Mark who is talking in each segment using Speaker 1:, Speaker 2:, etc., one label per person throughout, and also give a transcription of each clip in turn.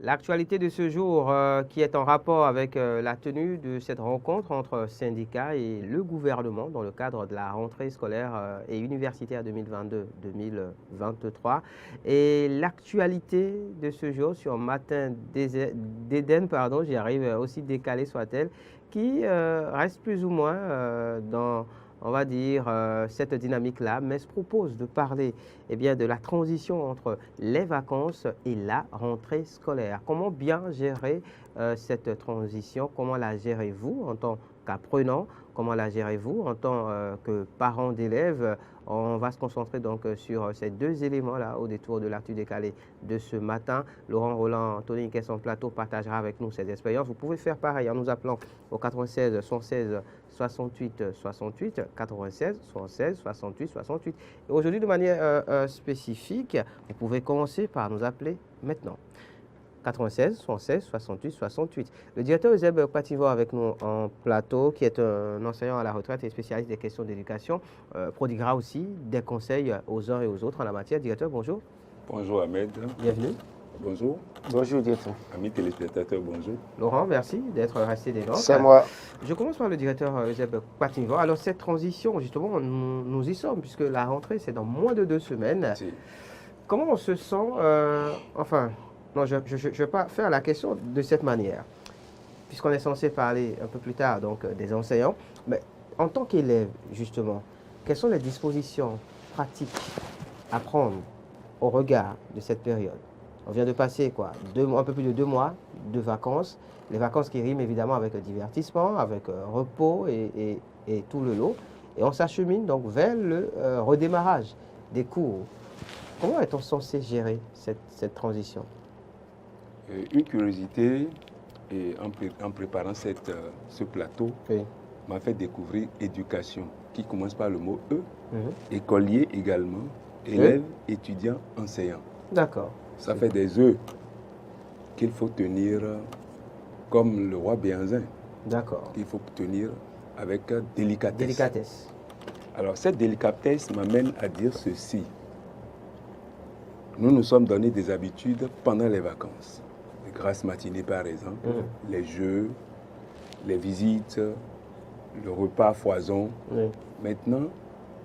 Speaker 1: L'actualité de ce jour qui est en rapport avec la tenue de cette rencontre entre syndicats et le gouvernement dans le cadre de la rentrée scolaire et universitaire 2022-2023. Et l'actualité de ce jour sur Matin d'Éden, pardon, j'y arrive, aussi décalée soit-elle, qui reste plus ou moins dans, on va dire, cette dynamique-là, mais se propose de parler bien, de la transition entre les vacances et la rentrée scolaire. Comment bien gérer cette transition? Comment la gérez-vous en tant qu'apprenant? Comment la gérez-vous en tant que parent d'élèves? On va se concentrer donc sur ces deux éléments-là au détour de l'actu décalé de ce matin. Laurent Roland, Tony Kesson Plateau partagera avec nous ses expériences. Vous pouvez faire pareil en nous appelant au 96 116 68 68, 96 116 68 68. Et aujourd'hui, de manière spécifique, vous pouvez commencer par nous appeler maintenant. 96 116 68 68. Le directeur Euseb Pativo avec nous en plateau, qui est un enseignant à la retraite et spécialiste des questions d'éducation, prodiguera aussi des conseils aux uns et aux autres en la matière. Directeur, bonjour.
Speaker 2: Bonjour Ahmed.
Speaker 1: Bienvenue.
Speaker 2: Bonjour.
Speaker 3: Bonjour, directeur.
Speaker 2: Amis téléspectateurs, bonjour.
Speaker 1: Laurent, merci d'être resté des nôtres.
Speaker 3: C'est moi.
Speaker 1: Je commence par le directeur Euseb Pativo. Alors, cette transition, justement, nous y sommes, puisque la rentrée, c'est dans moins de 2 semaines.
Speaker 2: Si.
Speaker 1: Comment on se sent non, je ne vais pas faire la question de cette manière, puisqu'on est censé parler un peu plus tard donc, des enseignants. Mais en tant qu'élève, justement, quelles sont les dispositions pratiques à prendre au regard de cette période? On vient de passer quoi, un peu plus de 2 mois de vacances. Les vacances qui riment évidemment avec divertissement, avec repos et tout le lot. Et on s'achemine donc vers le redémarrage des cours. Comment est-on censé gérer cette transition?
Speaker 2: Une curiosité, et en préparant ce plateau,
Speaker 1: Oui.
Speaker 2: m'a fait découvrir éducation, qui commence par le mot E, écolier également, élève, étudiant, enseignant.
Speaker 1: D'accord.
Speaker 2: Ça fait des E qu'il faut tenir comme le roi Béhanzin.
Speaker 1: D'accord.
Speaker 2: Qu'il faut tenir avec délicatesse.
Speaker 1: Délicatesse.
Speaker 2: Alors cette délicatesse m'amène à dire ceci. Nous nous sommes donné des habitudes pendant les vacances. Les grasses matinées par exemple, les jeux, les visites, le repas à foison. Maintenant,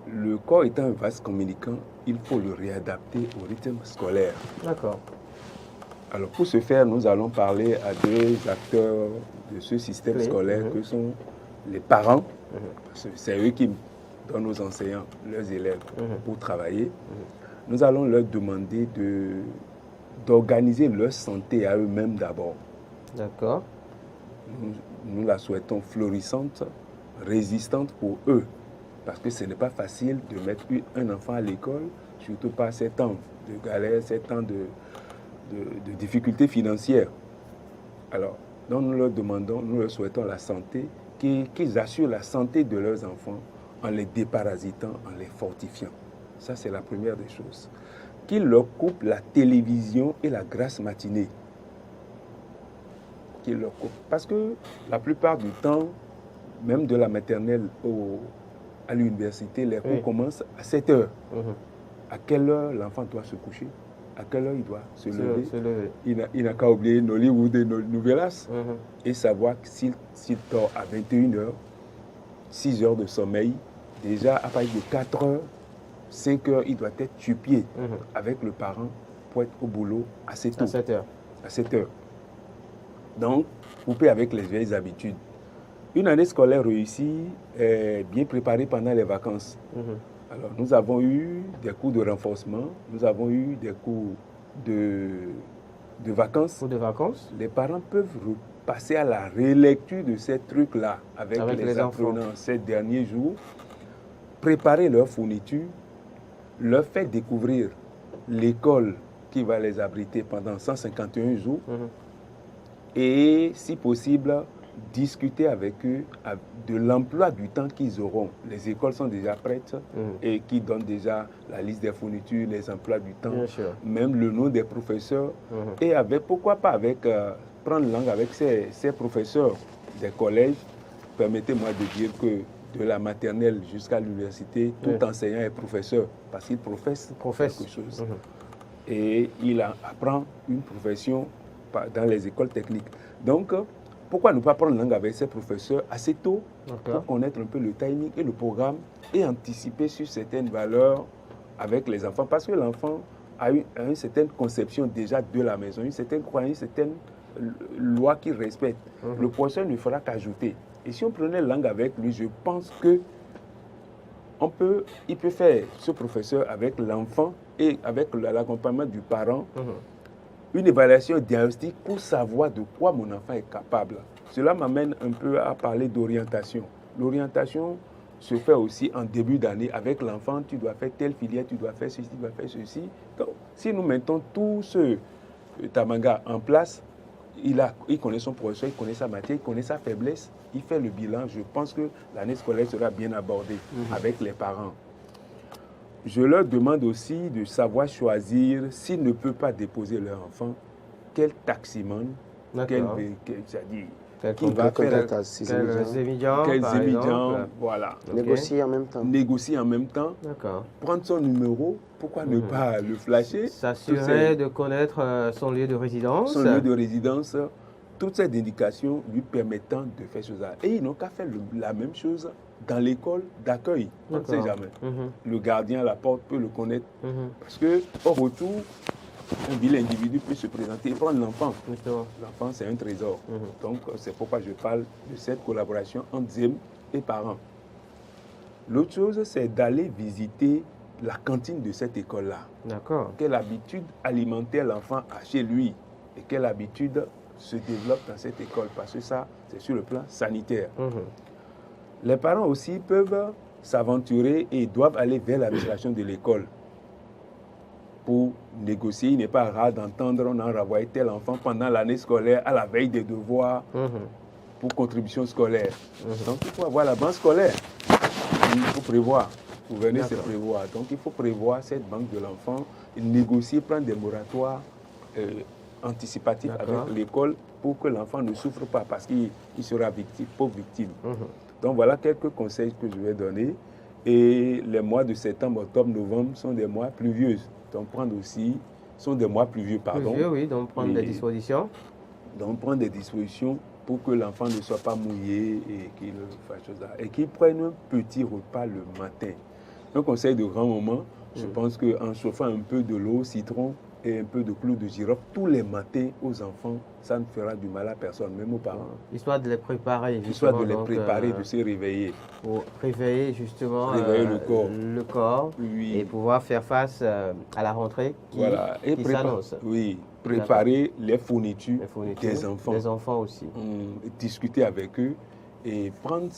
Speaker 2: le corps étant un vaste communicant, il faut le réadapter au rythme scolaire.
Speaker 1: D'accord.
Speaker 2: Alors pour ce faire, nous allons parler à deux acteurs de ce système scolaire que sont les parents. Parce que c'est eux qui donnent aux enseignants, leurs élèves, pour travailler. Nous allons leur demander d'organiser leur santé à eux-mêmes d'abord.
Speaker 1: D'accord.
Speaker 2: Nous la souhaitons florissante, résistante pour eux. Parce que ce n'est pas facile de mettre un enfant à l'école, surtout pas 7 ans de galère, 7 ans de difficultés financières. Alors, donc nous leur demandons, nous leur souhaitons la santé, qu'ils assurent la santé de leurs enfants en les déparasitant, en les fortifiant. Ça, c'est la première des choses. Qu'ils leur coupent la télévision et la grasse matinée. Qu'ils leur coupent. Parce que la plupart du temps, même de la maternelle à l'université, les cours commencent à 7 heures. À quelle heure l'enfant doit se coucher? À quelle heure il doit se lever? Il n'a qu'à oublier Nollywood et Novelas et savoir que s'il dort à 21 heures, 6 heures de sommeil, déjà à partir de 4 heures, 5 heures, il doit être sur pied avec le parent pour être au boulot assez tôt.
Speaker 1: À 7 heures.
Speaker 2: À 7 heures. Donc, couper avec les vieilles habitudes. Une année scolaire réussie est bien préparée pendant les vacances. Alors, nous avons eu des cours de renforcement, nous avons eu des cours de vacances.
Speaker 1: Cours de vacances.
Speaker 2: Les parents peuvent passer à la relecture de ces trucs-là avec les apprenants ces derniers jours, préparer leurs fournitures, leur faire découvrir l'école qui va les abriter pendant 151 jours et, si possible, discuter avec eux de l'emploi du temps qu'ils auront. Les écoles sont déjà prêtes et qui donnent déjà la liste des fournitures, les emplois du temps, même le nom des professeurs. Et pourquoi pas prendre langue avec ces professeurs des collèges. Permettez-moi de dire que de la maternelle jusqu'à l'université, tout enseignant est professeur parce qu'il professe quelque chose. Et il apprend une profession dans les écoles techniques. Donc, pourquoi ne pas prendre langue avec ses professeurs assez tôt pour connaître un peu le timing et le programme et anticiper sur certaines valeurs avec les enfants? Parce que l'enfant a une certaine conception déjà de la maison, une certaine croyance, une certaine loi qu'il respecte. Le professeur ne fera qu'ajouter. Et si on prenait langue avec lui, je pense que il peut faire, ce professeur, avec l'enfant et avec l'accompagnement du parent, une évaluation diagnostique pour savoir de quoi mon enfant est capable. Cela m'amène un peu à parler d'orientation. L'orientation se fait aussi en début d'année avec l'enfant. Tu dois faire telle filière, tu dois faire ceci, tu dois faire ceci. Donc, si nous mettons tout ce tamaga en place, il connaît son professeur, il connaît sa matière, il connaît sa faiblesse, il fait le bilan. Je pense que l'année scolaire sera bien abordée avec les parents. Je leur demande aussi de savoir choisir, s'ils ne peuvent pas déposer leur enfant, quel taximan, quel émigrants, voilà.
Speaker 3: Négocier en même temps.
Speaker 2: Négocier en même temps. Prendre son numéro, pourquoi ne pas le flasher?
Speaker 1: S'assurer de connaître son lieu de résidence.
Speaker 2: Son lieu de résidence. Toutes ces indications lui permettant de faire cela. Et ils n'ont qu'à faire la même chose dans l'école d'accueil. On ne sait jamais. Le gardien à la porte peut le connaître. Parce qu'au retour, un vil individu peut se présenter et prendre l'enfant. L'enfant, c'est un trésor. Donc, c'est pourquoi je parle de cette collaboration entre ZEM et parents. L'autre chose, c'est d'aller visiter la cantine de cette école-là. Quelle habitude alimentaire l'enfant a chez lui et quelle habitude se développe dans cette école. Parce que ça, c'est sur le plan sanitaire. Les parents aussi peuvent s'aventurer et doivent aller vers l'administration de l'école pour négocier. Il n'est pas rare d'entendre on a renvoyé tel enfant pendant l'année scolaire à la veille des devoirs pour contribution scolaire. Donc, il faut avoir la banque scolaire. Il faut prévoir. Pour venir se prévoir. Donc, il faut prévoir cette banque de l'enfant, négocier, prendre des moratoires anticipatifs avec l'école pour que l'enfant ne souffre pas parce qu'il sera victime, pauvre victime. Donc, voilà quelques conseils que je vais donner. Et les mois de septembre, octobre, novembre sont des mois pluvieux. Donc, sont des mois pluvieux, pardon.
Speaker 1: Pluvieux, oui, donc prendre des dispositions.
Speaker 2: Donc, prendre des dispositions pour que l'enfant ne soit pas mouillé et qu'il fasse chose là. Et qu'il prenne un petit repas le matin. Un conseil de grand moment, je pense qu'en chauffant un peu de l'eau, citron et un peu de clou de girofle tous les matins aux enfants, ça ne fera du mal à personne, même aux parents.
Speaker 1: Histoire de les préparer,
Speaker 2: justement. Histoire de les préparer, de se réveiller.
Speaker 1: Pour réveiller, justement,
Speaker 2: réveiller
Speaker 1: le corps
Speaker 2: oui.
Speaker 1: Et pouvoir faire face à la rentrée qui s'annonce.
Speaker 2: Oui, préparer les fournitures des enfants.
Speaker 1: Des enfants aussi.
Speaker 2: Discuter avec eux et prendre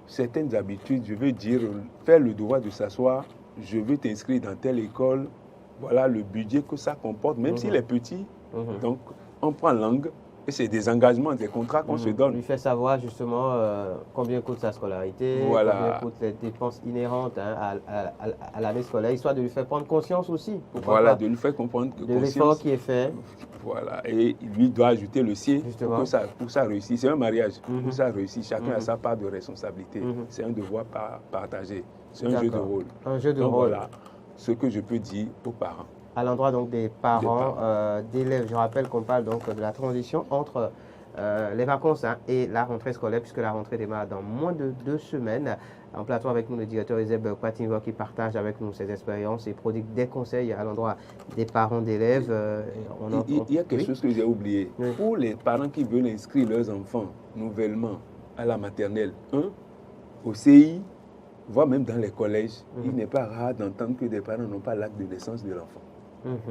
Speaker 2: certaines habitudes, je veux dire, faire le devoir de s'asseoir, je veux t'inscrire dans telle école, voilà le budget que ça comporte, même s'il est petit. Donc, on prend langue et c'est des engagements, des contrats qu'on se donne.
Speaker 1: On lui fait savoir justement combien coûte sa scolarité, combien coûtent les dépenses inhérentes à l'année scolaire, histoire de lui faire prendre conscience aussi.
Speaker 2: Voilà, de lui faire comprendre que
Speaker 1: de l'effort qui est fait.
Speaker 2: Voilà, et lui doit ajouter le sien pour que ça réussisse. C'est un mariage. Pour que ça réussisse, chacun a sa part de responsabilité. C'est un devoir partagé. C'est un jeu de rôle.
Speaker 1: Un jeu de rôle.
Speaker 2: Voilà ce que je peux dire aux parents.
Speaker 1: À l'endroit donc des parents, d'élèves, je rappelle qu'on parle donc de la transition entre les vacances et la rentrée scolaire, puisque la rentrée démarre dans moins de 2 semaines. En plateau avec nous, le directeur Ezeb Kwatingo qui partage avec nous ses expériences et prodigue des conseils à l'endroit des parents d'élèves.
Speaker 2: Il y a quelque chose que j'ai oublié. Pour les parents qui veulent inscrire leurs enfants nouvellement à la maternelle 1, au CI, voire même dans les collèges, il n'est pas rare d'entendre que des parents n'ont pas l'acte de naissance de l'enfant.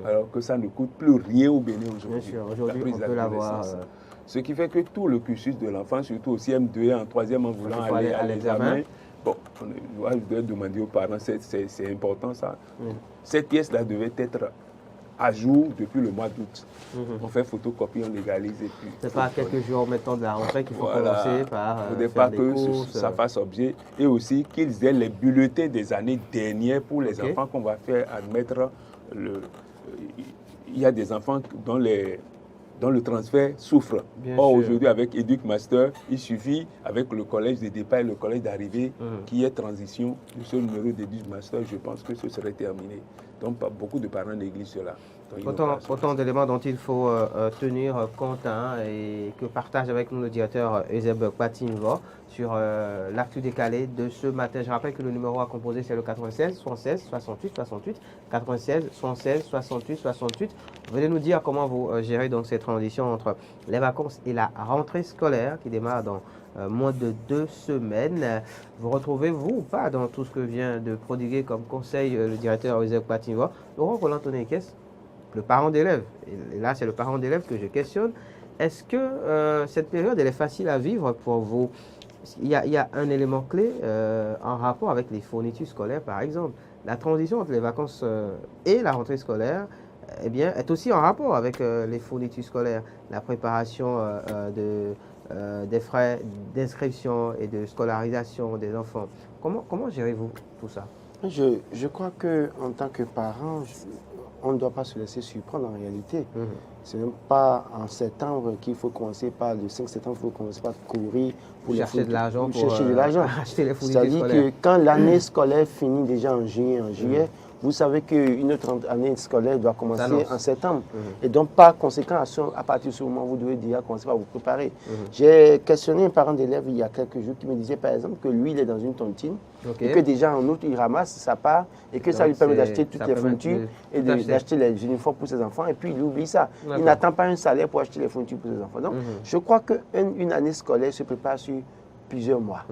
Speaker 2: Alors que ça ne coûte plus rien au Bénin aujourd'hui.
Speaker 1: Bien sûr, aujourd'hui on peut l'avoir.
Speaker 2: Ce qui fait que tout le cursus de l'enfant, surtout au CM2 en 3e en voulant aller à l'examen, bon, je dois demander aux parents, c'est important ça. Cette pièce-là devait être à jour depuis le mois d'août. On fait photocopie, on légalise et puis...
Speaker 1: C'est pas quelques jours maintenant de la rentrée qu'il faut commencer par
Speaker 2: il ne faut pas que ça fasse objet. Et aussi qu'ils aient les bulletins des années dernières pour les enfants qu'on va faire admettre. Il y a des enfants dont le transfert souffre. Or, aujourd'hui, avec EducMaster, il suffit, avec le collège de départ et le collège d'arrivée, qu'il y ait transition de ce numéro d'EducMaster. Je pense que ce serait terminé. Donc, beaucoup de parents négligent cela.
Speaker 1: Autant d'éléments dont il faut tenir compte et que partage avec nous le directeur Euseb Kpatimvo sur l'actu décalé de ce matin. Je rappelle que le numéro à composer, c'est le 96 76 68 68, 96 76 68 68. Venez nous dire comment vous gérez donc cette transition entre les vacances et la rentrée scolaire qui démarre dans moins de 2 semaines. Vous retrouvez-vous ou pas dans tout ce que vient de prodiguer comme conseil le directeur Euseb Kpatimvo? Laurent Roland-Tonekes, le parent d'élève, et là c'est le parent d'élève que je questionne, est-ce que cette période elle est facile à vivre pour vous? Il y a un élément clé en rapport avec les fournitures scolaires par exemple. La transition entre les vacances et la rentrée scolaire eh bien, est aussi en rapport avec les fournitures scolaires, la préparation des frais d'inscription et de scolarisation des enfants. Comment gérez-vous tout ça?
Speaker 3: Je crois qu'en tant que parent, on ne doit pas se laisser surprendre en réalité. Ce n'est pas en septembre qu'il faut commencer par le 5 septembre, il faut commencer par courir pour
Speaker 1: chercher de l'argent
Speaker 3: pour acheter les fournitures scolaires. C'est-à-dire que quand l'année scolaire finit déjà en juillet, vous savez qu'une autre année scolaire doit commencer en septembre. Et donc, par conséquent, à partir de ce moment, vous devez déjà commencer par vous préparer. J'ai questionné un parent d'élève il y a quelques jours qui me disait, par exemple, que lui, il est dans une tontine et que déjà en août, il ramasse sa part et que ça lui permet d'acheter toutes les fournitures et d'acheter les uniformes pour ses enfants. Et puis, il oublie ça. Il n'attend pas un salaire pour acheter les fournitures pour ses enfants. Donc, je crois qu'une année scolaire se prépare sur plusieurs mois.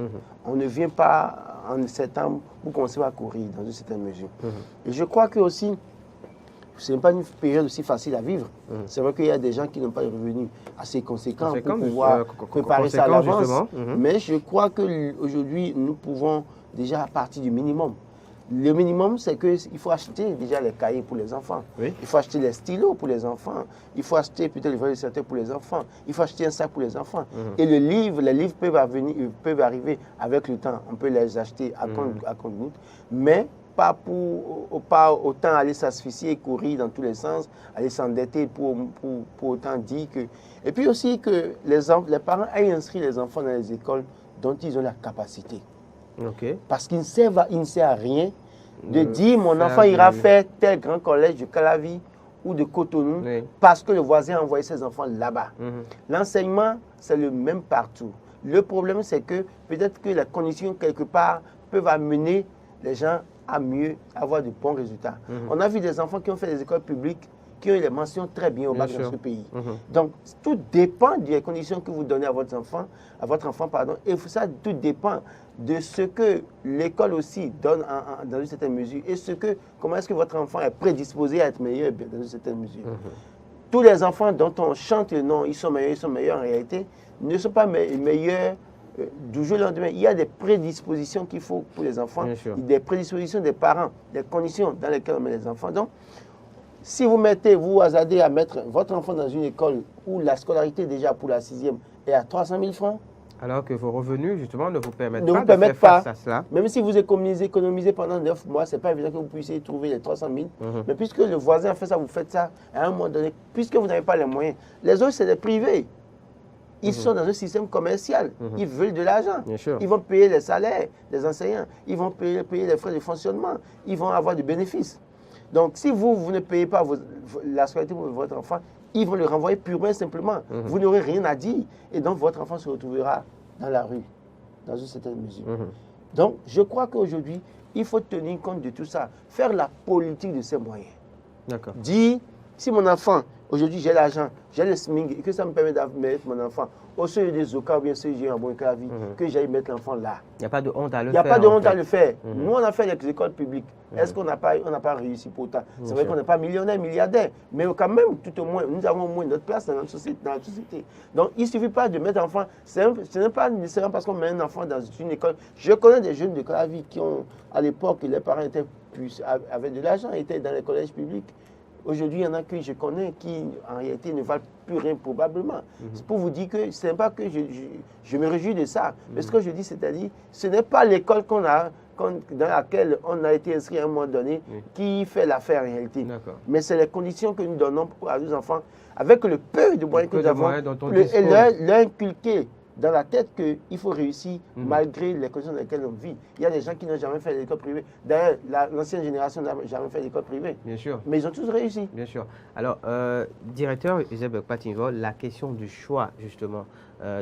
Speaker 3: On ne vient pas en septembre pour commencer à courir dans une certaine mesure. Et je crois que aussi, ce n'est pas une période aussi facile à vivre. C'est vrai qu'il y a des gens qui n'ont pas de revenus assez conséquents pour pouvoir préparer ça à l'avance. Mais je crois qu'aujourd'hui, nous pouvons déjà partir du minimum. Le minimum, c'est qu'il faut acheter déjà les cahiers pour les enfants. Il faut acheter les stylos pour les enfants. Il faut acheter peut-être les feuilles de santé pour les enfants. Il faut acheter un sac pour les enfants. Et les livres peuvent arriver avec le temps. On peut les acheter à compte-gouttes. Mais pas autant aller s'asphyxier et courir dans tous les sens, aller s'endetter pour autant dire que... Et puis aussi que les parents aient inscrit les enfants dans les écoles dont ils ont la capacité. Parce qu'il ne sert à rien de dire mon enfant ira faire tel grand collège de Calavi ou de Cotonou parce que le voisin a envoyé ses enfants là-bas. L'enseignement, c'est le même partout. Le problème, c'est que peut-être que les conditions quelque part peuvent amener les gens à mieux avoir de bons résultats. On a vu des enfants qui ont fait des écoles publiques qui ont eu les mentions très bien au bac dans ce pays. Donc, tout dépend des conditions que vous donnez à votre enfant, et ça, tout dépend de ce que l'école aussi donne dans une certaine mesure et comment est-ce que votre enfant est prédisposé à être meilleur dans une certaine mesure. Tous les enfants dont on chante le nom, ils sont meilleurs en réalité, ne sont pas meilleurs du jour au lendemain. Il y a des prédispositions qu'il faut pour les enfants, des prédispositions des parents, des conditions dans lesquelles on met les enfants. Donc, si vous hasardez à mettre votre enfant dans une école où la scolarité déjà pour la 6e est à 300 000 francs,
Speaker 1: alors que vos revenus, justement, ne vous permettent pas de faire face à cela.
Speaker 3: Même si vous économisez pendant 9 mois, ce n'est pas évident que vous puissiez trouver les 300 000. Mais puisque le voisin a fait ça, vous faites ça à un moment donné, puisque vous n'avez pas les moyens. Les autres, c'est des privés. Ils sont dans un système commercial. Ils veulent de l'argent. Ils vont payer les salaires des enseignants. Ils vont payer les frais de fonctionnement. Ils vont avoir du bénéfice. Donc, si vous ne payez pas la scolarité pour votre enfant, ils vont le renvoyer purement et simplement. Vous n'aurez rien à dire. Et donc, votre enfant se retrouvera dans la rue, dans une certaine mesure. Donc, je crois qu'aujourd'hui, il faut tenir compte de tout ça. Faire la politique de ces moyens. Dire, si mon enfant, aujourd'hui, j'ai l'argent, j'ai le SMIC, et que ça me permet de mettre mon enfant au seuil des Zoka ou bien seuil j'ai un bon Calavi, que j'aille mettre l'enfant là.
Speaker 1: Il n'y a pas de honte à le
Speaker 3: faire. Il n'y a pas de honte à le faire.
Speaker 1: Mhm.
Speaker 3: Nous, on a fait les écoles publiques. Est-ce qu'on n'a pas réussi pour autant? C'est vrai qu'on n'est pas millionnaire, milliardaire, mais quand même, tout au moins, nous avons au moins notre place dans la société. Donc, il ne suffit pas de mettre enfant. Ce n'est pas nécessairement parce qu'on met un enfant dans une école. Je connais des jeunes de Calavi qui ont, à l'époque, les parents avaient de l'argent, étaient dans les collèges publics. Aujourd'hui, il y en a que je connais qui, en réalité, ne valent plus rien probablement. C'est pour vous dire que ce n'est pas que je me réjouis de ça. Mais ce que je dis, c'est-à-dire, ce n'est pas l'école dans laquelle on a été inscrit à un moment donné qui fait l'affaire en réalité. Mais c'est les conditions que nous donnons à nos enfants, avec le peu de moyens que nous avons, et leur inculquer dans la tête qu'il faut réussir malgré les conditions dans lesquelles on vit. Il y a des gens qui n'ont jamais fait l'école privée. D'ailleurs, l'ancienne génération n'a jamais fait l'école privée.
Speaker 1: Bien sûr.
Speaker 3: Mais ils ont tous réussi.
Speaker 1: Bien sûr. Alors, directeur Eusebio Kpatimvo, la question du choix, justement,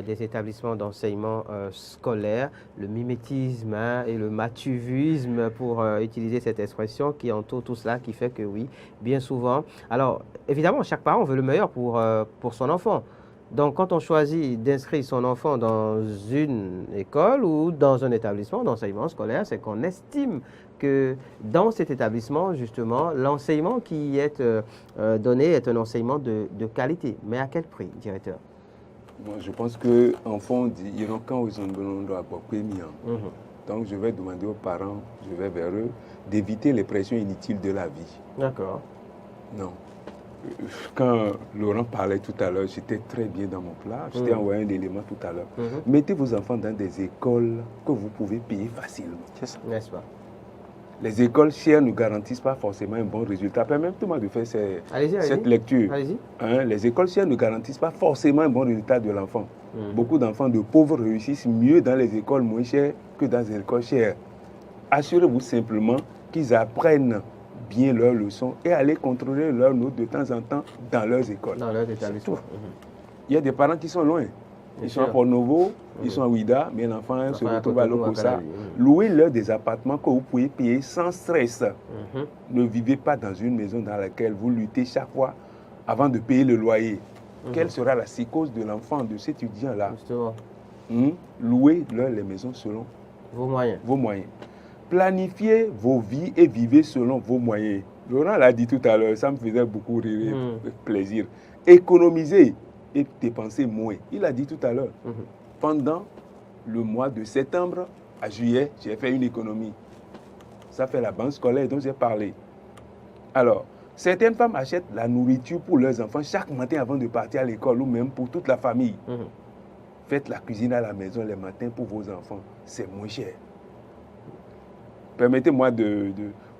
Speaker 1: des établissements d'enseignement scolaire, le mimétisme et le matuvisme, pour utiliser cette expression qui entoure tout cela, qui fait que oui, bien souvent. Alors, évidemment, chaque parent veut le meilleur pour son enfant. Donc, quand on choisit d'inscrire son enfant dans une école ou dans un établissement d'enseignement scolaire, c'est qu'on estime que dans cet établissement, justement, l'enseignement qui est donné est un enseignement de qualité. Mais à quel prix, directeur?
Speaker 2: Moi, je pense qu'enfant dit, il y a quand ils ont besoin de premium. Donc, je vais demander aux parents, je vais vers eux, d'éviter les pressions inutiles de la vie.
Speaker 1: D'accord.
Speaker 2: Non. Quand Laurent parlait tout à l'heure, j'étais très bien dans mon plat. Je t'ai envoyé un élément tout à l'heure. Mettez vos enfants dans des écoles que vous pouvez payer facilement.
Speaker 1: C'est ça, n'est-ce pas?
Speaker 2: Les écoles chères ne garantissent pas forcément un bon résultat. Permettez-moi de faire cette lecture. Hein, les écoles chères ne garantissent pas forcément un bon résultat de l'enfant. Beaucoup d'enfants de pauvres réussissent mieux dans les écoles moins chères que dans les écoles chères. Assurez-vous simplement qu'ils apprennent bien leurs leçons et allez contrôler leurs notes de temps en temps dans leurs écoles.
Speaker 1: Dans leurs établissements.
Speaker 2: Il y a des parents qui sont loin. Ils sont à Port-Novo, ils sont à Ouida, mais l'enfant se retrouve à Lokossa. Louez-leur des appartements que vous pouvez payer sans stress. Ne vivez pas dans une maison dans laquelle vous luttez chaque fois avant de payer le loyer. Quelle sera la psychose de l'enfant, de cet étudiant-là? Louez-leur les maisons selon
Speaker 1: vos moyens.
Speaker 2: Planifiez vos vies et vivez selon vos moyens. Laurent l'a dit tout à l'heure, ça me faisait beaucoup rire, plaisir. Économisez et dépensez moins. Il a dit tout à l'heure. Pendant le mois de septembre à juillet, j'ai fait une économie. Ça fait la banque scolaire dont j'ai parlé. Alors, certaines femmes achètent la nourriture pour leurs enfants chaque matin avant de partir à l'école ou même pour toute la famille. Faites la cuisine à la maison les matins pour vos enfants. C'est moins cher. Permettez-moi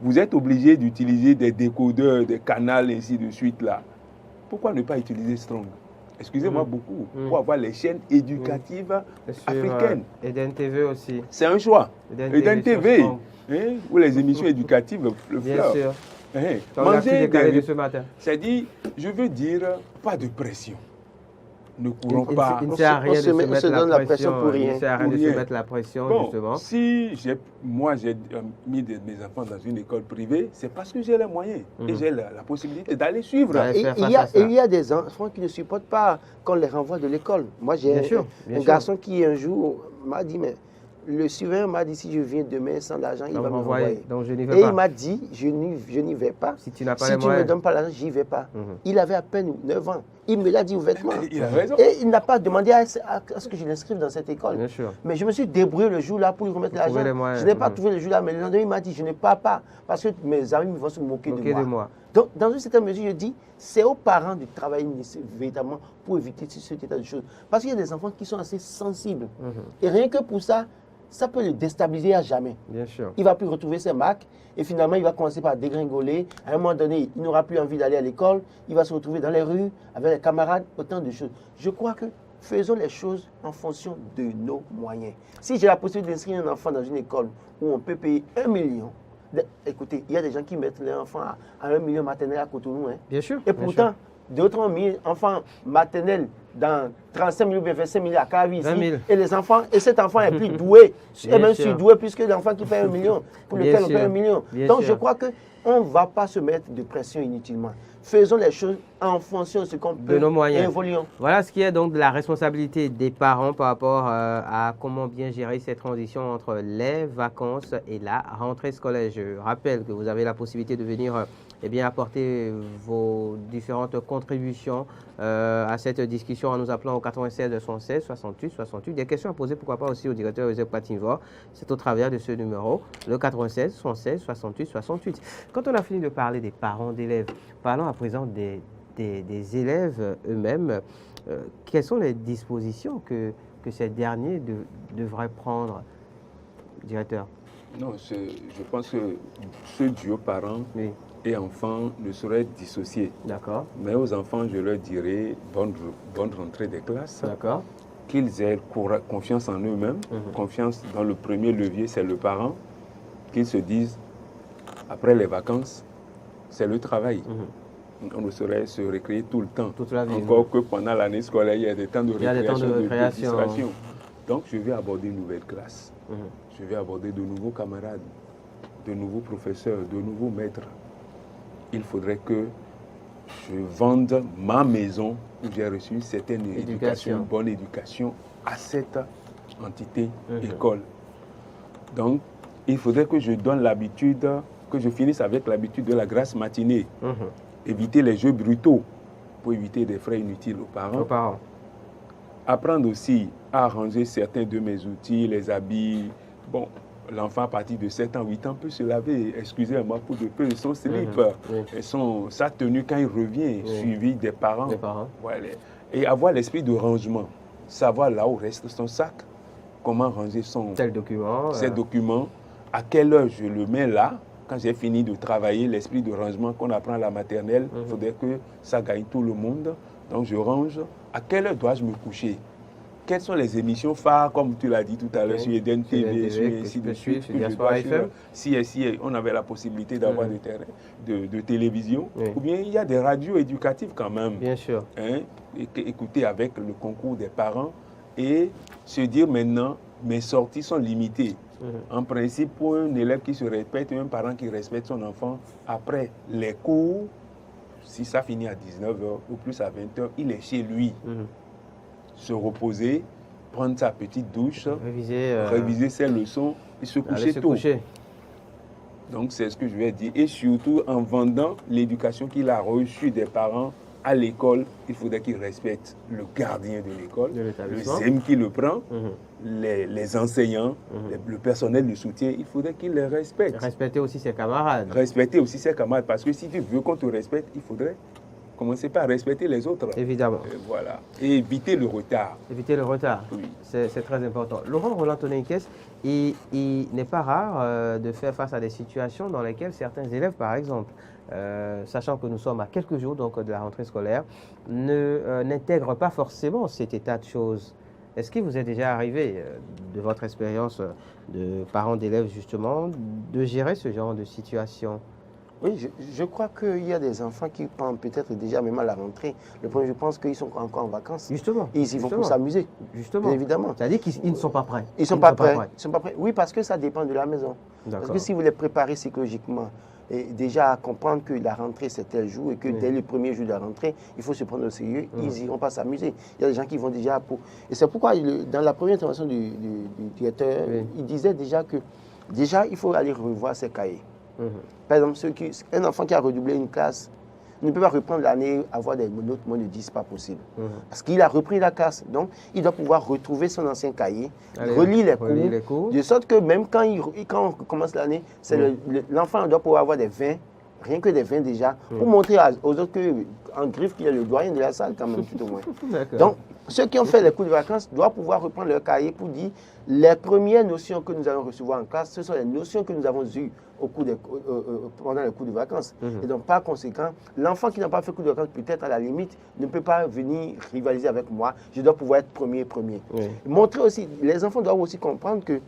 Speaker 2: vous êtes obligé d'utiliser des décodeurs, des canaux, ainsi de suite là. Pourquoi ne pas utiliser Strong? Excusez-moi beaucoup, pour avoir les chaînes éducatives africaines.
Speaker 1: Eden TV aussi.
Speaker 2: C'est un choix. Eden TV, ou les émissions éducatives, le
Speaker 1: Bien sûr.
Speaker 2: Manger
Speaker 1: de ce matin.
Speaker 2: C'est-à-dire, je veux dire, pas de pression. Ne courons pas.
Speaker 1: Il ne sert à rien de se mettre la pression pour rien. Il ne sert à rien
Speaker 2: de
Speaker 1: se mettre la pression, justement.
Speaker 2: Si moi j'ai mis mes enfants dans une école privée, c'est parce que j'ai les moyens et j'ai la possibilité d'aller suivre.
Speaker 3: Il y a des enfants qui ne supportent pas qu'on les renvoie de l'école. Moi, j'ai un garçon qui un jour m'a dit, mais le surveillant m'a dit, si je viens demain sans l'argent, il va me renvoyer.
Speaker 1: Donc je n'y vais pas.
Speaker 3: Et il m'a dit, je n'y vais pas.
Speaker 1: Si tu n'as pas
Speaker 3: si tu ne me donnes pas l'argent, j'y vais pas. Il avait à peine 9 ans. Il me l'a dit ouvertement.
Speaker 2: Il a raison.
Speaker 3: Et il n'a pas demandé à ce que je l'inscrive dans cette école.
Speaker 1: Bien sûr.
Speaker 3: Mais je me suis débrouillé le jour-là pour lui remettre l'argent. Je n'ai pas trouvé le jour-là, mais le lendemain, il m'a dit, je ne pars pas. Parce que mes amis vont se moquer de moi. Donc, dans une certaine mesure, je dis, c'est aux parents de travailler véritablement pour éviter ce état de choses. Parce qu'il y a des enfants qui sont assez sensibles. Et rien que pour ça, ça peut le déstabiliser à jamais.
Speaker 1: Bien sûr.
Speaker 3: Il ne va plus retrouver ses marques et finalement, il va commencer par dégringoler. À un moment donné, il n'aura plus envie d'aller à l'école. Il va se retrouver dans les rues avec les camarades, autant de choses. Je crois que faisons les choses en fonction de nos moyens. Si j'ai la possibilité d'inscrire un enfant dans une école où on peut payer 1 million, écoutez, il y a des gens qui mettent les enfants à 1 million maternel à Cotonou.
Speaker 1: Bien sûr.
Speaker 3: Et pourtant, d'autres ont mis enfants maternels dans 35 000 ou 25 000 à Kavi ici. Et les enfants, et cet enfant est plus doué, et même surdoué, plus que l'enfant qui paye 1 million, pour lequel on paye 1 million. Donc je crois qu'on ne va pas se mettre de pression inutilement. Faisons les choses en fonction de ce qu'on peut.
Speaker 1: De nos moyens.
Speaker 3: Et évoluons.
Speaker 1: Voilà ce qui est donc de la responsabilité des parents par rapport à comment bien gérer cette transition entre les vacances et la rentrée scolaire. Je rappelle que vous avez la possibilité de venir apporter vos différentes contributions à cette discussion en nous appelant au 96 216 68 68. Des questions à poser, pourquoi pas aussi au directeur Eusebio Kpatimvo. C'est au travers de ce numéro, le 96 216 68 68. Quand on a fini de parler des parents d'élèves, parlons à présent des élèves eux-mêmes. Quelles sont les dispositions que ces derniers devraient prendre, directeur?
Speaker 2: Non, je pense que ce duo parents et enfants ne sauraient être dissociés.
Speaker 1: D'accord.
Speaker 2: Mais aux enfants, je leur dirais bonne rentrée des classes.
Speaker 1: D'accord.
Speaker 2: qu'ils aient confiance en eux-mêmes, confiance dans le premier levier, c'est le parent, qu'ils se disent, après les vacances, c'est le travail. On ne saurait se récréer tout le temps.
Speaker 1: Toute la vie.
Speaker 2: Encore que pendant l'année scolaire, il y a des temps de récréation, de distraction. Donc, je vais aborder une nouvelle classe. Je vais aborder de nouveaux camarades, de nouveaux professeurs, de nouveaux maîtres. Il faudrait que je vende ma maison où j'ai reçu une certaine éducation, une bonne éducation à cette entité école. Donc, il faudrait que je donne l'habitude, que je finisse avec l'habitude de la grasse matinée. Éviter les jeux brutaux pour éviter des frais inutiles aux parents. Apprendre aussi à ranger certains de mes outils, les habits. Bon, l'enfant à partir de 7 ans, 8 ans peut se laver, excusez-moi pour de peu, son slip, sa tenue quand il revient, suivi des parents. Voilà. Et avoir l'esprit de rangement, savoir là où reste son sac, comment ranger ses documents, à quelle heure je le mets là. Quand j'ai fini de travailler, l'esprit de rangement qu'on apprend à la maternelle, il faudrait que ça gagne tout le monde. Donc je range. À quelle heure dois-je me coucher? Quelles sont les émissions phares, comme tu l'as dit tout à l'heure, sur Eden TV, sur ainsi de suite, sur Diaspora FM. Si on avait la possibilité d'avoir de télévision, ou bien il y a des radios éducatives quand même.
Speaker 1: Bien sûr.
Speaker 2: Écouter avec le concours des parents et se dire maintenant, mes sorties sont limitées. En principe, pour un élève qui se respecte, un parent qui respecte son enfant, après les cours, si ça finit à 19h ou plus à 20h, il est chez lui. Se reposer, prendre sa petite douche, réviser ses leçons et se coucher tôt. Donc, c'est ce que je vais dire. Et surtout, en vendant l'éducation qu'il a reçue des parents à l'école, il faudrait qu'il respecte le gardien de l'école, le ZEM qui le prend, les enseignants, le personnel de soutien, il faudrait qu'il les respecte.
Speaker 1: Respecter aussi ses camarades.
Speaker 2: Respecter aussi ses camarades, parce que si tu veux qu'on te respecte, il faudrait commencer par respecter les autres.
Speaker 1: Évidemment.
Speaker 2: Voilà. Et éviter le retard.
Speaker 1: Éviter le retard, oui. C'est très important. Laurent Roland-Tonenkes, il n'est pas rare de faire face à des situations dans lesquelles certains élèves, par exemple, sachant que nous sommes à quelques jours donc, de la rentrée scolaire, n'intègrent pas forcément cet état de choses. Est-ce qu'il vous est déjà arrivé, de votre expérience de parents d'élèves justement, de gérer ce genre de situation?
Speaker 3: Oui, je crois qu'il y a des enfants qui pensent peut-être déjà même à la rentrée. Le premier, je pense qu'ils sont encore en vacances.
Speaker 1: Justement.
Speaker 3: Et ils y vont pour s'amuser.
Speaker 1: Justement.
Speaker 3: Bien évidemment.
Speaker 1: C'est-à-dire qu'ils ne sont pas prêts.
Speaker 3: Ils ne sont pas prêts. Ils sont pas prêts. Oui, parce que ça dépend de la maison. Parce que si vous les préparez psychologiquement, et déjà comprendre que la rentrée c'est tel jour et que dès le premier jour de la rentrée, il faut se prendre au sérieux, ils n'iront pas s'amuser. Il y a des gens qui vont déjà pour... Et c'est pourquoi dans la première intervention du directeur, il disait déjà que il faut aller revoir ses cahiers. Par exemple, un enfant qui a redoublé une classe ne peut pas reprendre l'année, avoir des notes moins de 10, c'est pas possible. Parce qu'il a repris la classe. Donc, il doit pouvoir retrouver son ancien cahier, relire les cours, de sorte que même quand on commence l'année, l'enfant doit pouvoir avoir des 20, rien que des 20 déjà, pour montrer aux autres qu'en griffe, qu'il y a le doyen de la salle quand même, tout au moins. Donc, ceux qui ont fait les cours de vacances doivent pouvoir reprendre leur cahier pour dire les premières notions que nous allons recevoir en classe, ce sont les notions que nous avons eues pendant les cours de vacances. Et donc, par conséquent, l'enfant qui n'a pas fait cours de vacances, peut-être à la limite, ne peut pas venir rivaliser avec moi. Je dois pouvoir être premier. Montrer aussi, les enfants doivent aussi comprendre que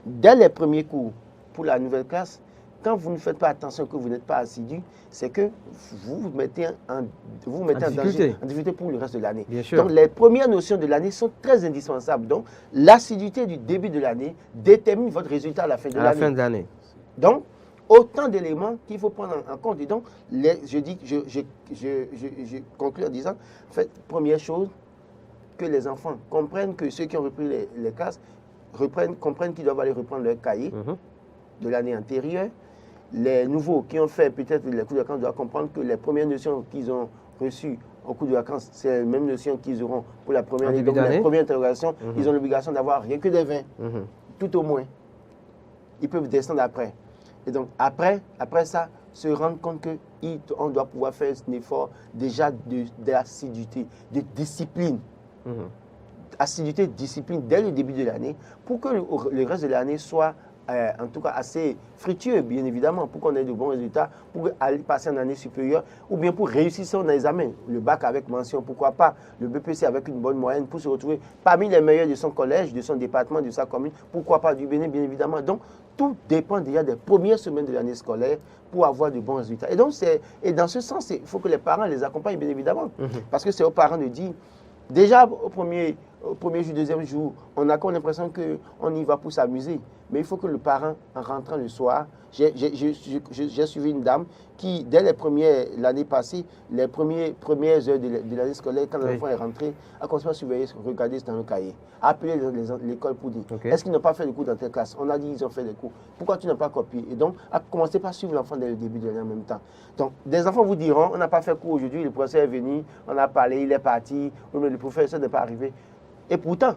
Speaker 3: dès les premiers cours pour la nouvelle classe, quand vous ne faites pas attention, que vous n'êtes pas assidu, c'est que vous vous mettez en danger, en difficulté pour le reste de l'année. Donc, les premières notions de l'année sont très indispensables. Donc, l'assiduité du début de l'année détermine votre résultat à la fin de l'année. Donc, autant d'éléments qu'il faut prendre en compte. Et donc, je conclue en disant, en fait, première chose, que les enfants comprennent que ceux qui ont repris les classes comprennent qu'ils doivent aller reprendre leur cahier de l'année antérieure. Les nouveaux qui ont fait peut-être les cours de vacances doivent comprendre que les premières notions qu'ils ont reçues au cours de vacances, c'est les mêmes notions qu'ils auront pour la première année. Donc, la première interrogation, ils ont l'obligation d'avoir rien que des 20, tout au moins. Ils peuvent descendre après. Et donc, après ça, se rendre compte qu'on doit pouvoir faire un effort déjà d'assiduité, de discipline. Assiduité, discipline dès le début de l'année pour que le reste de l'année soit en tout cas assez fructueux, bien évidemment, pour qu'on ait de bons résultats, pour aller passer en année supérieure, ou bien pour réussir son examen. Le bac avec mention, pourquoi pas, le BPC avec une bonne moyenne, pour se retrouver parmi les meilleurs de son collège, de son département, de sa commune, pourquoi pas du Bénin, bien évidemment. Donc, tout dépend déjà des premières semaines de l'année scolaire pour avoir de bons résultats. Et donc, dans ce sens, il faut que les parents les accompagnent, bien évidemment, parce que c'est aux parents de dire, déjà au premier jour, deuxième jour, on a comme l'impression qu'on y va pour s'amuser. Mais il faut que le parent, en rentrant le soir, j'ai suivi une dame qui, dès l'année passée, les premières heures de l'année scolaire, quand l'enfant est rentré, a commencé à surveiller, regarder dans le cahier, appeler l'école pour dire, est-ce qu'ils n'ont pas fait de cours dans telle classe? On a dit qu'ils ont fait des cours. Pourquoi tu n'as pas copié? Et donc, a commencé par suivre l'enfant dès le début de l'année en même temps. Donc, des enfants vous diront, on n'a pas fait cours aujourd'hui, le professeur est venu, on a parlé, il est parti, mais le professeur n'est pas arrivé. Et pourtant,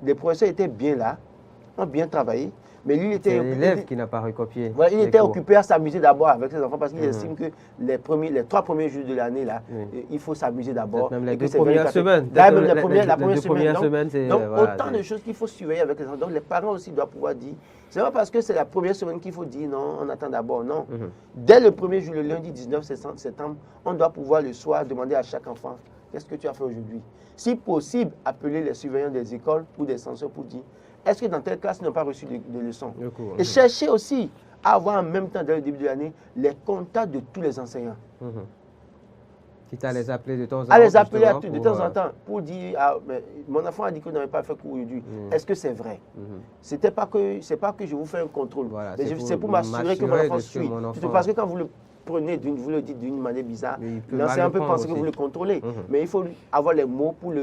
Speaker 3: les professeurs étaient bien là, ont bien travaillé, mais lui était
Speaker 1: l'élève qui n'a pas recopié.
Speaker 3: Voilà, il était occupé à s'amuser d'abord avec ses enfants parce qu'il estime que les 3 premiers jours de l'année, là, il faut s'amuser d'abord.
Speaker 1: Même les 2 premières semaines.
Speaker 3: La première semaine. Donc,
Speaker 1: voilà,
Speaker 3: autant de choses qu'il faut surveiller avec les enfants. Donc, les parents aussi doivent pouvoir dire, c'est pas parce que c'est la première semaine qu'il faut dire non, on attend d'abord, non. Dès le premier jour, le lundi 19 septembre, on doit pouvoir le soir demander à chaque enfant, qu'est-ce que tu as fait aujourd'hui? Si possible, appeler les surveillants des écoles ou des censeurs pour dire, est-ce que dans telle classe, ils n'ont pas reçu de leçons? Et chercher aussi à avoir en même temps, dès le début de l'année, les contacts de tous les enseignants.
Speaker 1: Quitte à les appeler de temps en temps.
Speaker 3: À les appeler de temps en temps pour dire, ah, mais mon enfant a dit qu'il n'avait pas fait cours aujourd'hui. Est-ce que c'est vrai? C'est pas que je vous fais un contrôle.
Speaker 1: Voilà,
Speaker 3: c'est pour m'assurer que mon enfant suit. Parce que quand vous le prenez, vous le dites d'une manière bizarre, l'enseignant peut penser que vous le contrôlez. Mais il faut avoir les mots pour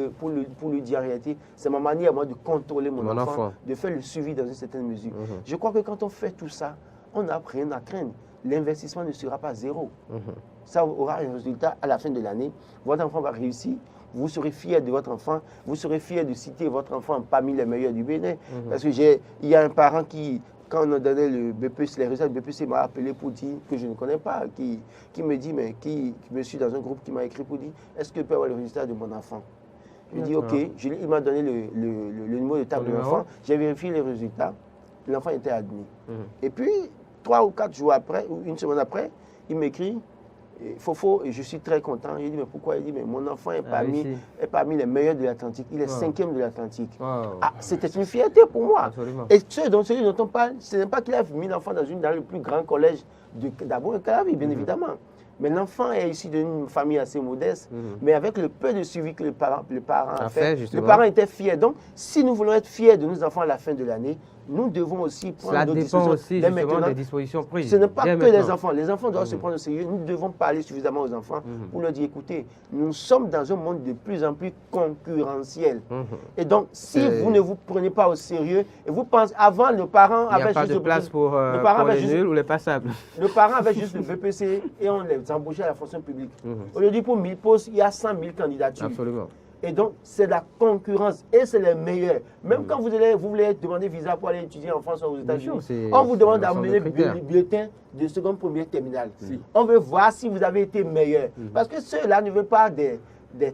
Speaker 3: lui dire en réalité, c'est ma manière moi de contrôler mon enfant, de faire le suivi dans une certaine mesure. Je crois que quand on fait tout ça, on n'a rien à craindre. L'investissement ne sera pas zéro. Ça aura un résultat à la fin de l'année. Votre enfant va réussir. Vous serez fier de votre enfant. Vous serez fier de citer votre enfant parmi les meilleurs du Bénin. Parce que il y a un parent qui, quand on a donné le BPC, les résultats du BPC, m'a appelé pour dire que je ne connais pas, qui me dit, mais qui me suit dans un groupe qui m'a écrit pour dire, est-ce que je peux avoir le résultat de mon enfant? Je dis, ok. Il m'a donné le numéro de table de l'enfant. J'ai vérifié les résultats. L'enfant était admis. Et puis, 3 ou 4 jours après, ou une semaine après, il m'écrit, Fofo, et je suis très content. Il dit, mais pourquoi? Il dit, mais mon enfant est parmi les meilleurs de l'Atlantique. Il est 5e de l'Atlantique. C'était une fierté pour moi.
Speaker 1: Absolument.
Speaker 3: Et celui dont on parle, ce n'est pas qu'il a mis l'enfant dans le plus grand collège d'abord Calavi, bien évidemment. Mais l'enfant est issu d'une famille assez modeste, mais avec le peu de suivi que le parent a fait, le parent était fier. Donc, si nous voulons être fiers de nos enfants à la fin de l'année, nous devons aussi prendre nos dispositions.
Speaker 1: Aussi justement des dispositions prises.
Speaker 3: Ce n'est pas que les enfants. Les enfants doivent se prendre au sérieux. Nous devons parler suffisamment aux enfants pour leur dire, écoutez, nous sommes dans un monde de plus en plus concurrentiel. Et donc, si vous ne vous prenez pas au sérieux, et vous pensez, avant, le parent avait juste... Il n'y a pas de
Speaker 1: place pour les nuls ou les passables.
Speaker 3: Le parent avait juste le BPC et on les embauchait à la fonction publique. Aujourd'hui, pour 1000 postes, il y a 100 000 candidatures.
Speaker 1: Absolument.
Speaker 3: Et donc, c'est la concurrence et c'est les meilleurs. Même quand vous voulez demander visa pour aller étudier en France ou aux États-Unis, on vous demande d'amener le bulletin de seconde, première, terminale. On veut voir si vous avez été meilleur. Parce que ceux-là ne veulent pas des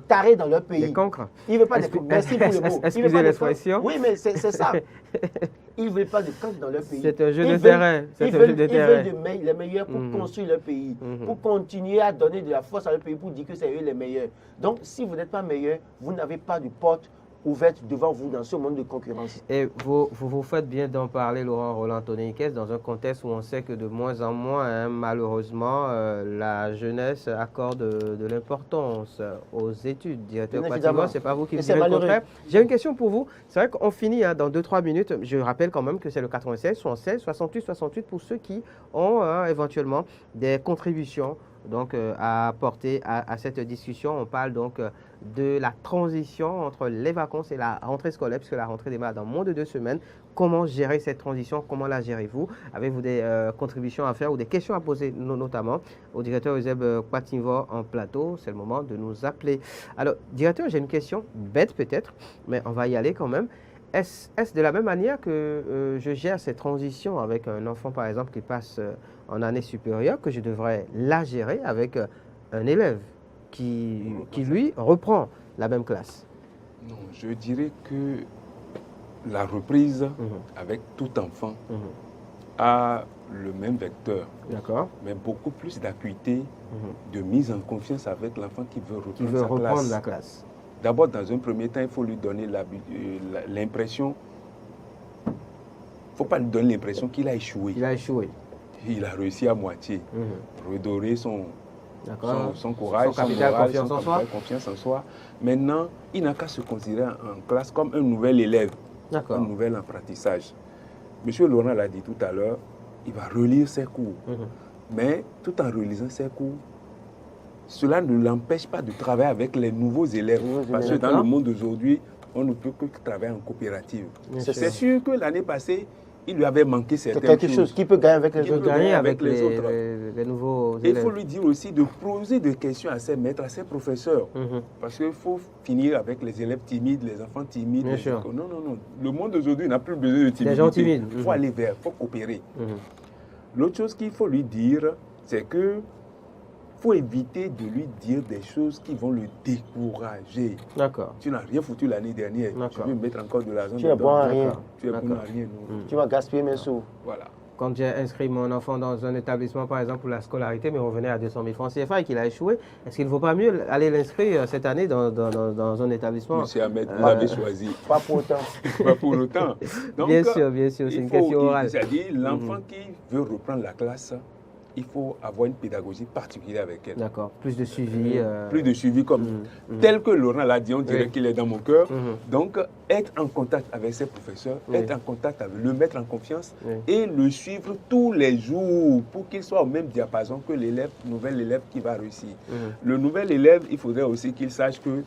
Speaker 3: tarés dans leur pays.
Speaker 1: Des cancres.
Speaker 3: Ils ne veulent pas des cancres. Merci pour le mot.
Speaker 1: Excusez l'expression.
Speaker 3: Oui, mais c'est ça. Ils ne veulent pas de cancres dans leur pays.
Speaker 1: C'est un jeu de terrain.
Speaker 3: Ils veulent les meilleurs pour construire leur pays, pour continuer à donner de la force à leur pays, pour dire que c'est eux les meilleurs. Donc, si vous n'êtes pas meilleur, vous n'avez pas de porte ouverte devant vous dans ce monde de concurrence.
Speaker 1: Et vous faites bien d'en parler, Laurent Roland-Tonniquez, dans un contexte où on sait que de moins en moins, malheureusement, la jeunesse accorde de l'importance aux études. Directeur Pativon, ce n'est pas vous qui me direz le contraire. J'ai une question pour vous. C'est vrai qu'on finit dans 2-3 minutes. Je rappelle quand même que c'est le 96, 76, 68, 68 pour ceux qui ont éventuellement des contributions donc, à apporter à cette discussion. On parle donc de la transition entre les vacances et la rentrée scolaire, puisque la rentrée démarre dans moins de 2 semaines. Comment gérer cette transition? Comment la gérez-vous? Avez-vous des contributions à faire ou des questions à poser, notamment au directeur Euseb Pativon en plateau? C'est le moment de nous appeler. Alors, directeur, j'ai une question bête peut-être, mais on va y aller quand même. Est-ce de la même manière que je gère cette transition avec un enfant, par exemple, qui passe en année supérieure, que je devrais la gérer avec un élève qui lui, reprend la même classe?
Speaker 2: Non, je dirais que la reprise avec tout enfant a le même vecteur, mais beaucoup plus d'acuité, de mise en confiance avec l'enfant qui veut reprendre
Speaker 1: la classe.
Speaker 2: D'abord, dans un premier temps, il faut lui donner l'impression, il ne faut pas lui donner l'impression qu'il a échoué. Il a réussi à moitié. Redorer son courage, son moral, son confiance en soi. Maintenant, il n'a qu'à se considérer en classe comme un nouvel élève, un nouvel apprentissage. Monsieur Laurent l'a dit tout à l'heure, il va relire ses cours. Mais tout en relisant ses cours, cela ne l'empêche pas de travailler avec les nouveaux élèves. Parce que dans le monde d'aujourd'hui, on ne peut que travailler en coopérative. C'est sûr que l'année passée, il lui avait manqué certaines choses.
Speaker 3: Qui peut gagner avec les autres.
Speaker 1: Avec les autres. Les nouveaux élèves.
Speaker 2: Il faut lui dire aussi de poser des questions à ses maîtres, à ses professeurs. Parce qu'il faut finir avec les élèves timides, les enfants timides. Non. Le monde d'aujourd'hui n'a plus besoin de timidité.
Speaker 1: Les gens timides.
Speaker 2: Il faut aller vers, il faut coopérer. L'autre chose qu'il faut lui dire, c'est que faut éviter de lui dire des choses qui vont le décourager. Tu n'as rien foutu l'année dernière. Tu veux mettre encore de l'argent.
Speaker 3: Tu es bon à rien.
Speaker 2: Tu es bon à rien.
Speaker 3: Tu vas gaspiller mes sous.
Speaker 2: Voilà.
Speaker 1: Quand j'ai inscrit mon enfant dans un établissement, par exemple, pour la scolarité, mais on revenait à 200 000 francs CFA et qu'il a échoué, est-ce qu'il ne vaut pas mieux aller l'inscrire cette année dans un établissement?
Speaker 2: Monsieur Ahmed, vous avez choisi.
Speaker 3: Pas pour autant.
Speaker 2: Pas pour autant. Donc,
Speaker 1: bien sûr, c'est une question orale.
Speaker 2: C'est-à-dire, l'enfant qui veut reprendre la classe, il faut avoir une pédagogie particulière avec elle.
Speaker 1: D'accord, plus de suivi.
Speaker 2: Plus de suivi comme tel que Laurent l'a dit, on dirait qu'il est dans mon cœur. Donc, être en contact avec ses professeurs, être en contact avec le mettre en confiance et le suivre tous les jours pour qu'il soit au même diapason que l'élève, nouvel élève qui va réussir. Le nouvel élève, il faudrait aussi qu'il sache que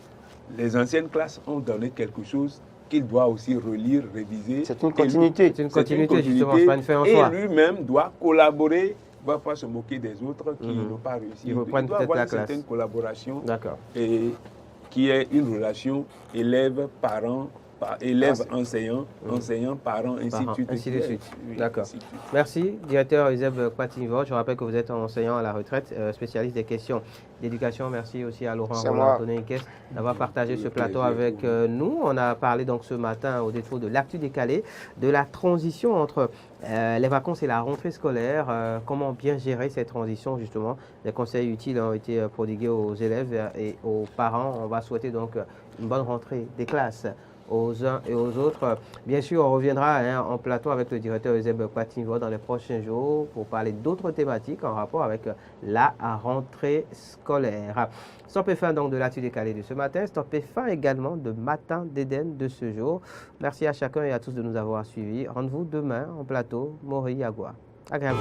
Speaker 2: les anciennes classes ont donné quelque chose qu'il doit aussi relire, réviser.
Speaker 3: C'est une continuité.
Speaker 1: C'est une continuité, justement, c'est pas une fin en soi.
Speaker 2: Et lui-même doit collaborer. Il ne va pas se moquer des autres qui n'ont pas réussi. Il doit avoir une certaine collaboration et qui est une relation élève-parent, élève-enseignant, enseignant-parent, ainsi de suite.
Speaker 1: D'accord. Merci, directeur Eusèbe Kwatingvo. Je rappelle que vous êtes enseignant à la retraite, spécialiste des questions d'éducation. Merci aussi à Laurent Roland-Tonné-Ikes d'avoir partagé ce plateau avec nous. On a parlé donc ce matin, au défaut de l'actu décalé, de la transition entre les vacances et la rentrée scolaire. Comment bien gérer cette transition, justement. Les conseils utiles ont été prodigués aux élèves et aux parents. On va souhaiter donc une bonne rentrée des classes aux uns et aux autres. Bien sûr, on reviendra en plateau avec le directeur Eusèbe Kwatingvo dans les prochains jours pour parler d'autres thématiques en rapport avec la rentrée scolaire. Stop et fin donc de l'actu décalé de ce matin. Stop et fin également de Matin d'Éden de ce jour. Merci à chacun et à tous de nous avoir suivis. Rendez-vous demain en plateau. Mori Agua. Agréable.